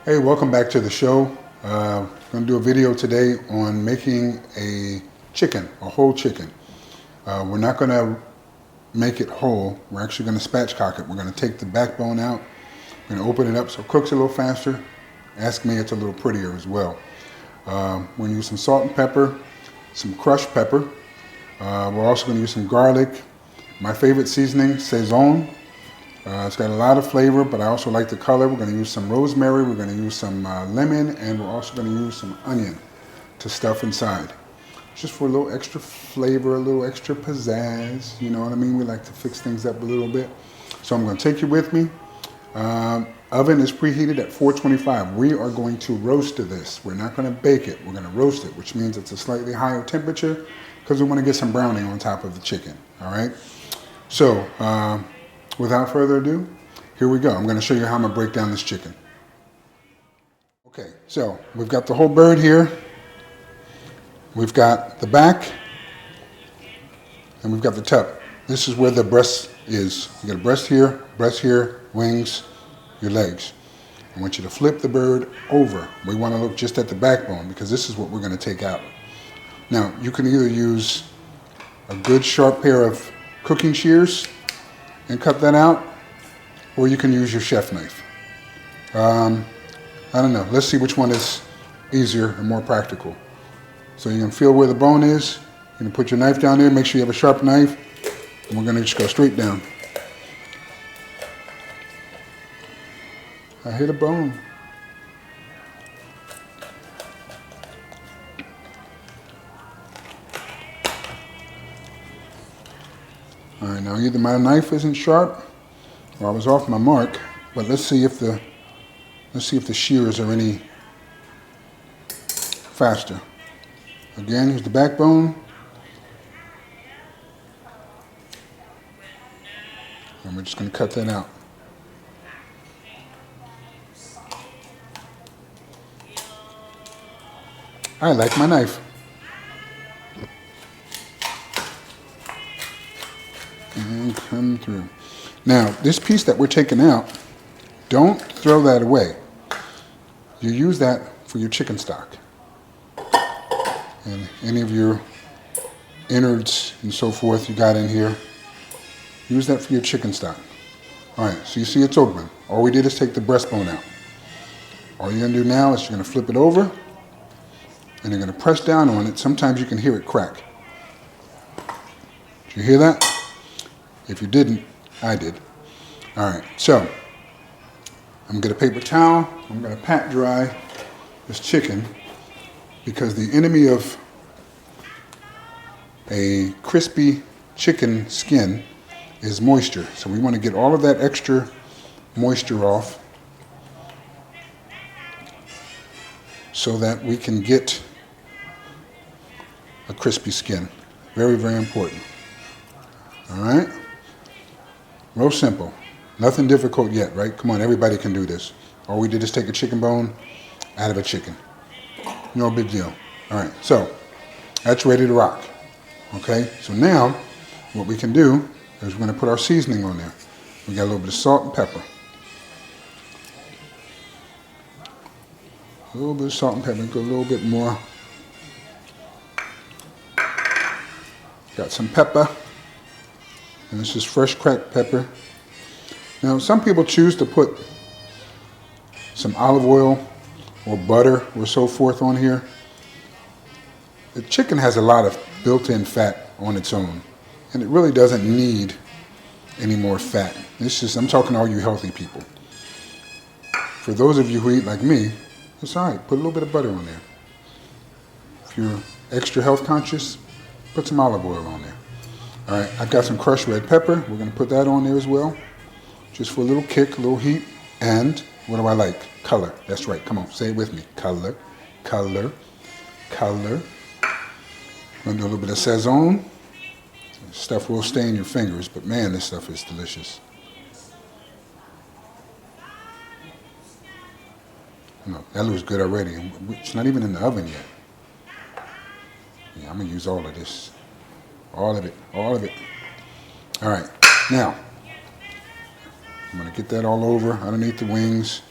Hey, welcome back to the show. I'm going to do a video today on making a chicken, a whole chicken. We're not going to make it whole. We're actually going to spatchcock it. We're going to take the backbone out. We're going to open it up so it cooks a little faster. Ask me, it's a little prettier as well. We're going to use some salt and pepper, some crushed pepper. We're also going to use some garlic. My favorite seasoning, Saison. It's got a lot of flavor, but I also like the color. We're going to use some rosemary, we're going to use some lemon, and we're also going to use some onion to stuff inside. Just for a little extra flavor, a little extra pizzazz, you know what I mean? We like to fix things up a little bit. So I'm going to take you with me. Oven is preheated at 425. We are going to roast this. We're not going to bake it, we're going to roast it, which means it's a slightly higher temperature because we want to get some browning on top of the chicken, all right? So, without further ado, here we go. I'm going to show you how I'm going to break down this chicken. Okay, so we've got the whole bird here. We've got the back, and we've got the top. This is where the breast is. You got a breast here, wings, your legs. I want you to flip the bird over. We want to look just at the backbone because this is what we're going to take out. Now, you can either use a good sharp pair of cooking shears and cut that out, or you can use your chef knife. I don't know. Let's see which one is easier and more practical. So you can feel where the bone is. You're going to put your knife down there. Make sure you have a sharp knife. And we're going to just go straight down. I hit a bone. All right, now either my knife isn't sharp or I was off my mark, but let's see if the shears are any faster. Again, here's the backbone. And we're just going to cut that out. I like my knife. And come through. Now, this piece that we're taking out, don't throw that away. You use that for your chicken stock. And any of your innards and so forth you got in here, use that for your chicken stock. All right, so you see it's open. All we did is take the breastbone out. All you're going to do now is you're going to flip it over, and you're going to press down on it. Sometimes you can hear it crack. Did you hear that? If you didn't, I did. All right, so I'm going to get a paper towel. I'm going to pat dry this chicken because the enemy of a crispy chicken skin is moisture. So we want to get all of that extra moisture off so that we can get a crispy skin. Very, very important. All right? Real simple. Nothing difficult yet, right? Come on, everybody can do this. All we did is take a chicken bone out of a chicken. No big deal. All right, so that's ready to rock. Okay, so now what we can do is we're going to put our seasoning on there. We got a little bit of salt and pepper. A little bit of salt and pepper, go a little bit more. Got some pepper. And this is fresh cracked pepper. Now, some people choose to put some olive oil or butter or so forth on here. The chicken has a lot of built-in fat on its own, and it really doesn't need any more fat. I'm talking to all you healthy people. For those of you who eat like me, it's all right. Put a little bit of butter on there. If you're extra health conscious, put some olive oil on there. All right, I've got some crushed red pepper. We're going to put that on there as well, just for a little kick, a little heat. And what do I like? Color. That's right. Come on, say it with me. Color, color, color. I'm going to do a little bit of Saison. Stuff will stain your fingers, but man, this stuff is delicious. No, that looks good already. It's not even in the oven yet. Yeah, I'm going to use all of this. All of it, all of it. All right, now, I'm gonna get that all over underneath the wings.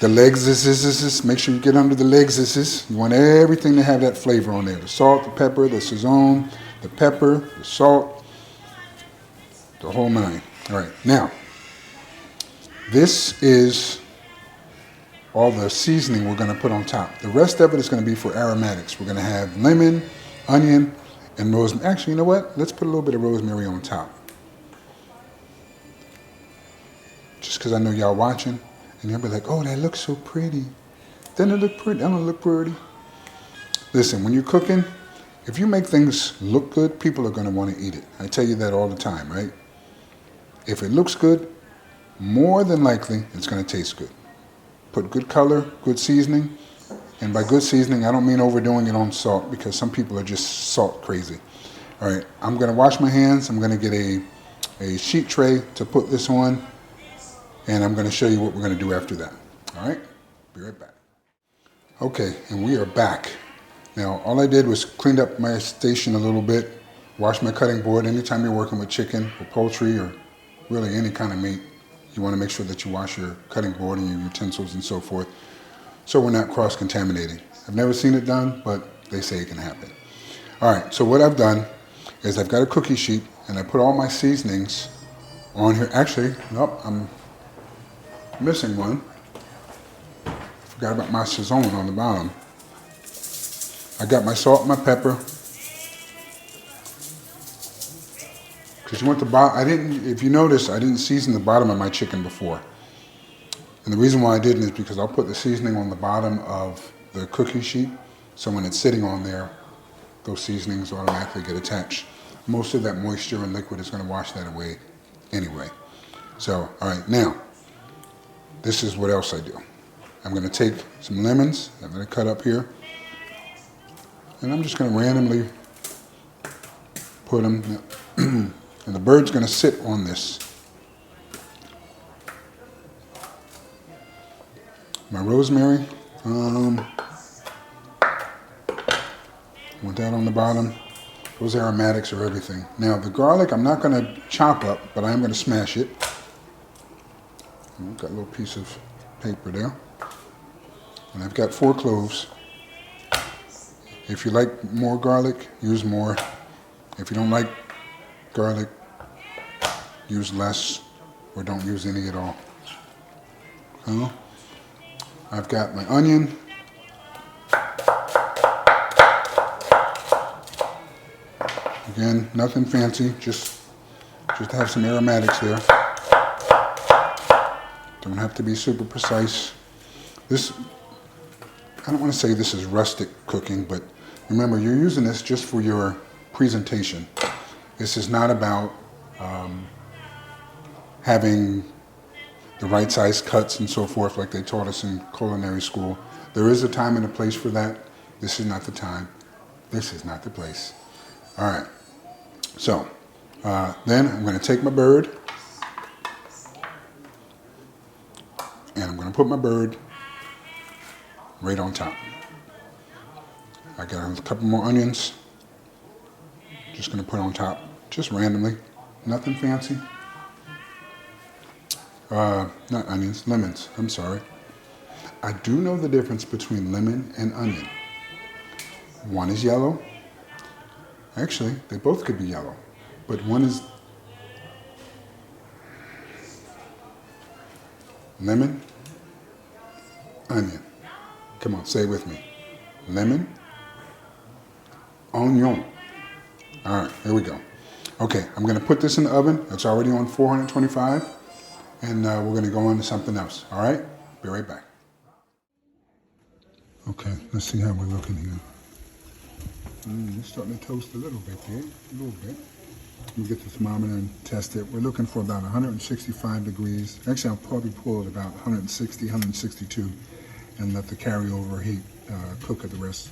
The legs, make sure you get under the legs. You want everything to have that flavor on there. The salt, the pepper, the sazon, the pepper, the salt, the whole nine. All right, now, this is all the seasoning we're going to put on top. The rest of it is going to be for aromatics. We're going to have lemon, onion, and rosemary. Actually, you know what? Let's put a little bit of rosemary on top. Just because I know y'all watching. And you'll be like, oh, that looks so pretty. Doesn't it look pretty? Doesn't it look pretty? Listen, when you're cooking, if you make things look good, people are going to want to eat it. I tell you that all the time, right? If it looks good, more than likely, it's going to taste good. Put good color, good seasoning. And by good seasoning, I don't mean overdoing it on salt, because some people are just salt crazy. All right, I'm going to wash my hands. I'm going to get a sheet tray to put this on. And I'm going to show you what we're going to do after that. All right? Be right back. Okay, and we are back. Now, all I did was cleaned up my station a little bit, washed my cutting board. Anytime you're working with chicken or poultry or really any kind of meat, you want to make sure that you wash your cutting board and your utensils and so forth, so we're not cross-contaminating. I've never seen it done, but they say it can happen. All right, so what I've done is I've got a cookie sheet, and I put all my seasonings on here. Actually, nope, I'm missing one. Forgot about my sazon on the bottom. I got my salt and my pepper. Because you want the bottom, if you notice, I didn't season the bottom of my chicken before. And the reason why I didn't is because I'll put the seasoning on the bottom of the cookie sheet. So when it's sitting on there, those seasonings automatically get attached. Most of that moisture and liquid is going to wash that away anyway. So, all right, now, this is what else I do. I'm going to take some lemons. I'm going to cut up here. And I'm just going to randomly put them. And the bird's going to sit on this. My rosemary. Want that on the bottom. Those aromatics are everything. Now, the garlic, I'm not going to chop up, but I am going to smash it. Got a little piece of paper there. And I've got 4 cloves. If you like more garlic, use more. If you don't like garlic, use less or don't use any at all. I've got my onion. Again, nothing fancy, just to have some aromatics there. Don't have to be super precise. This, I don't want to say this is rustic cooking, but remember, you're using this just for your presentation. This is not about having the right size cuts and so forth like they taught us in culinary school. There is a time and a place for that. This is not the time. This is not the place. All right. So then I'm going to take my bird. And I'm going to put my bird right on top. I got a couple more onions. Just going to put on top, just randomly. Nothing fancy. Not onions, lemons. I'm sorry. I do know the difference between lemon and onion. One is yellow. Actually, they both could be yellow. But one is lemon, onion. Come on, say it with me. Lemon, onion. All right, here we go. Okay, I'm going to put this in the oven. It's already on 425. And we're going to go on to something else. All right? Be right back. Okay, let's see how we're looking here. It's starting to toast a little bit there. A little bit. We'll get the thermometer and test it. We're looking for about 165 degrees. Actually, I'll probably pull it about 160, 162 and let the carryover heat cook at the rest.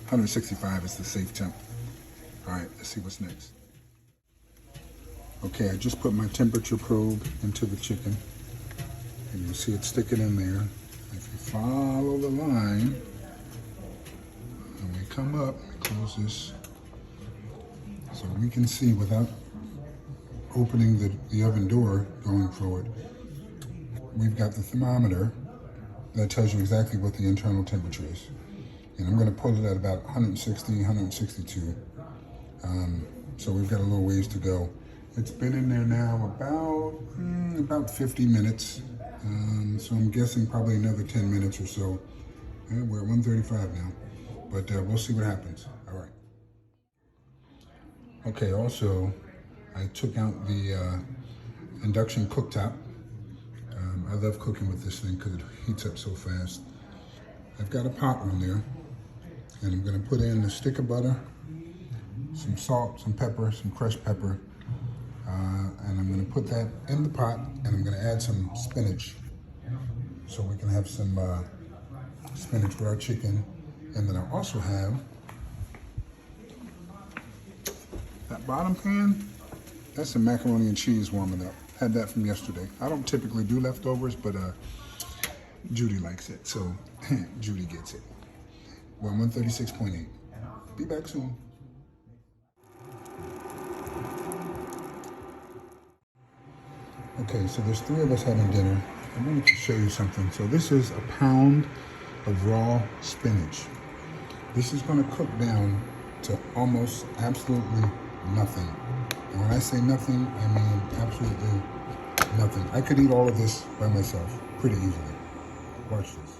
165 is the safe temp. All right, let's see what's next. Okay, I just put my temperature probe into the chicken. And you'll see it sticking in there. If you follow the line, and we come up, close this, so we can see without opening the oven door going forward. We've got the thermometer that tells you exactly what the internal temperature is. And I'm going to pull it at about 160, 162. So we've got a little ways to go. It's been in there now about 50 minutes. So I'm guessing probably another 10 minutes or so. We're at 135 now, but we'll see what happens. All right. Okay, also, I took out the induction cooktop. I love cooking with this thing because it heats up so fast. I've got a pot on there, and I'm going to put in a stick of butter, some salt, some pepper, some crushed pepper, and I'm going to put that in the pot, and I'm going to add some spinach so we can have some spinach for our chicken. And then I also have that bottom pan. That's some macaroni and cheese warming up. Had that from yesterday. I don't typically do leftovers, but Judy likes it, so Judy gets it. We're 136.8. Be back soon. Okay, so there's 3 of us having dinner. I wanted to show you something. So this is a pound of raw spinach. This is going to cook down to almost absolutely nothing. And when I say nothing, I mean absolutely nothing. I could eat all of this by myself pretty easily. Watch this.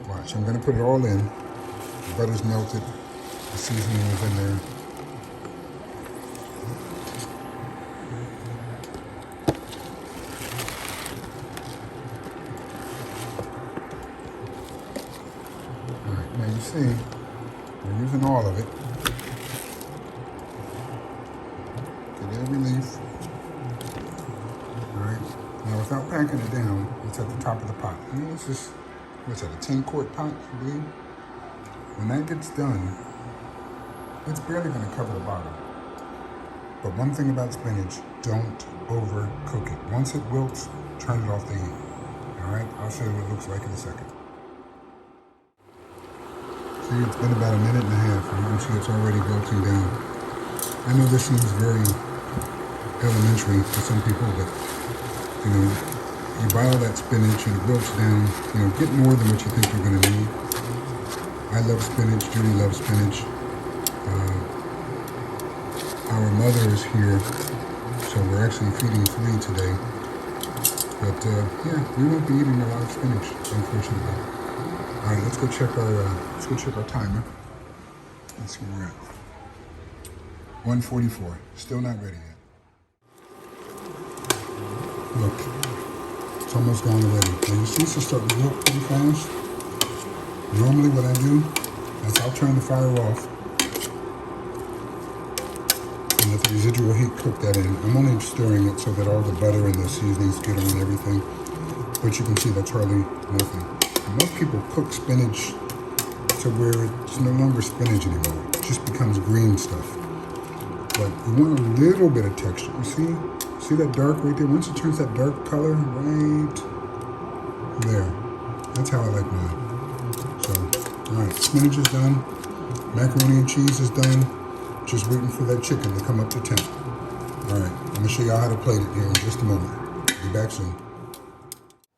Watch, I'm going to put it all in. The butter's melted. The seasoning is in there. Alright, now you see, we're using all of it. Get every leaf. Alright, now without packing it down, it's at the top of the pot. I mean, this is, what's that, a 10-quart pot, I believe? When that gets done, it's barely going to cover the bottom. But one thing about spinach, don't overcook it. Once it wilts, turn it off the heat. Alright, I'll show you what it looks like in a second. See, it's been about a minute and a half, and you can see it's already wilting down. I know this seems very elementary to some people, but, you know, you buy all that spinach and it wilts down. You know, get more than what you think you're going to need. I love spinach. Judy loves spinach. Our mother is here, so we're actually feeding 3 today. But yeah, we won't be eating a lot of spinach, unfortunately. All right, let's go check our timer. Let's see where we're at. 1:44. Still not ready yet. Look, it's almost gone already. Now you see it's starting to wilt pretty fast. Normally what I do is I'll turn the fire off and let the residual heat cook that in. I'm only stirring it so that all the butter and the seasonings get on everything. But you can see that's hardly nothing. And most people cook spinach to where it's no longer spinach anymore. It just becomes green stuff. But you want a little bit of texture. You see that dark right there? Once it turns that dark color right there, that's how I like mine. So, all right, spinach is done. Macaroni and cheese is done. Just waiting for that chicken to come up to temp. All right, I'm gonna show y'all how to plate it here in just a moment. Be back soon.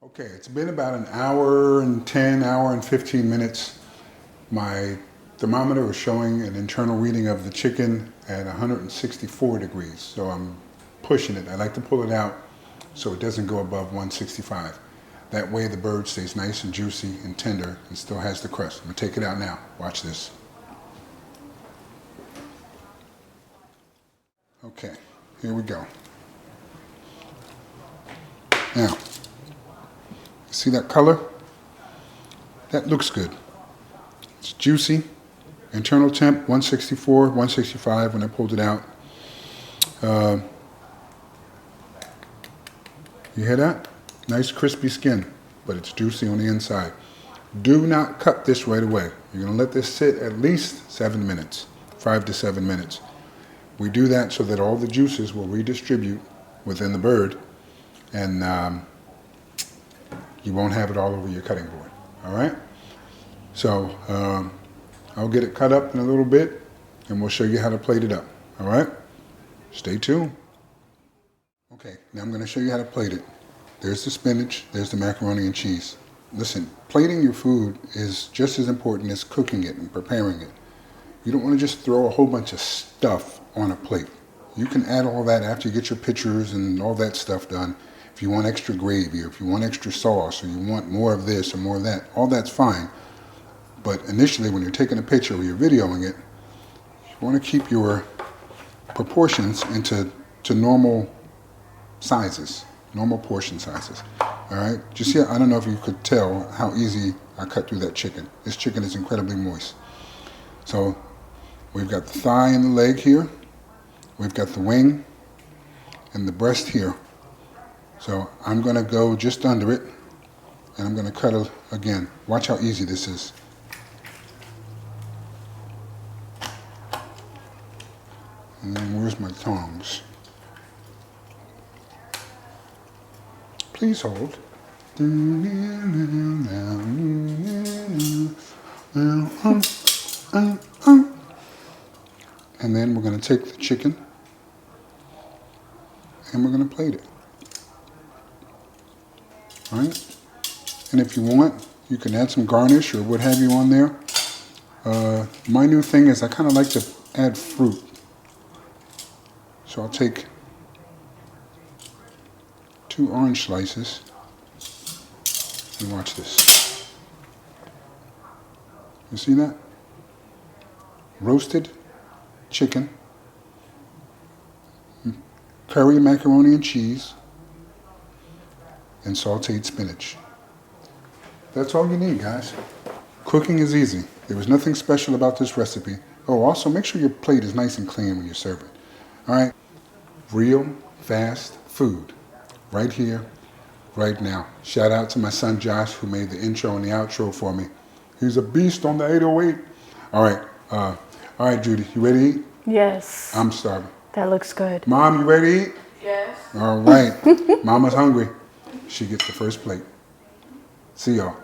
Okay, it's been about an hour and 10, hour and 15 minutes. My thermometer is showing an internal reading of the chicken at 164 degrees. So I'm pushing it. I like to pull it out so it doesn't go above 165. That way the bird stays nice and juicy and tender and still has the crust. I'm gonna take it out now. Watch this. Okay, here we go. Now, see that color? That looks good. It's juicy. Internal temp, 164, 165 when I pulled it out. You hear that? Nice crispy skin, but it's juicy on the inside. Do not cut this right away. You're gonna let this sit at least 7 minutes, 5 to 7 minutes. We do that so that all the juices will redistribute within the bird and you won't have it all over your cutting board, all right? So I'll get it cut up in a little bit and we'll show you how to plate it up, all right? Stay tuned. Okay, now I'm gonna show you how to plate it. There's the spinach, there's the macaroni and cheese. Listen, plating your food is just as important as cooking it and preparing it. You don't want to just throw a whole bunch of stuff on a plate. You can add all that after you get your pictures and all that stuff done. If you want extra gravy, or if you want extra sauce, or you want more of this or more of that, all that's fine. But initially, when you're taking a picture or you're videoing it, you want to keep your proportions into normal sizes, normal portion sizes. All right, just see, I don't know if you could tell how easy I cut through that chicken. This chicken is incredibly moist. So we've got the thigh and the leg here. We've got the wing and the breast here. So I'm going to go just under it, and I'm going to cut again. Watch how easy this is. And then where's my tongs? Please hold. And then we're going to take the chicken and we're going to plate it. All right? And if you want, you can add some garnish or what have you on there. My new thing is I kind of like to add fruit. So I'll take 2 orange slices and watch this. You see that? Roasted chicken, curry, macaroni and cheese, and sauteed spinach. That's all you need, guys. Cooking is easy. There was nothing special about this recipe. Oh, also make sure your plate is nice and clean when you serve it. All right? Real fast food right here, right now. Shout out to my son Josh, who made the intro and the outro for me. He's a beast on the 808. All right, Judy, you ready to eat? Yes. I'm starving. That looks good. Mom, you ready to eat? Yes. All right. Mama's hungry. She gets the first plate. See y'all.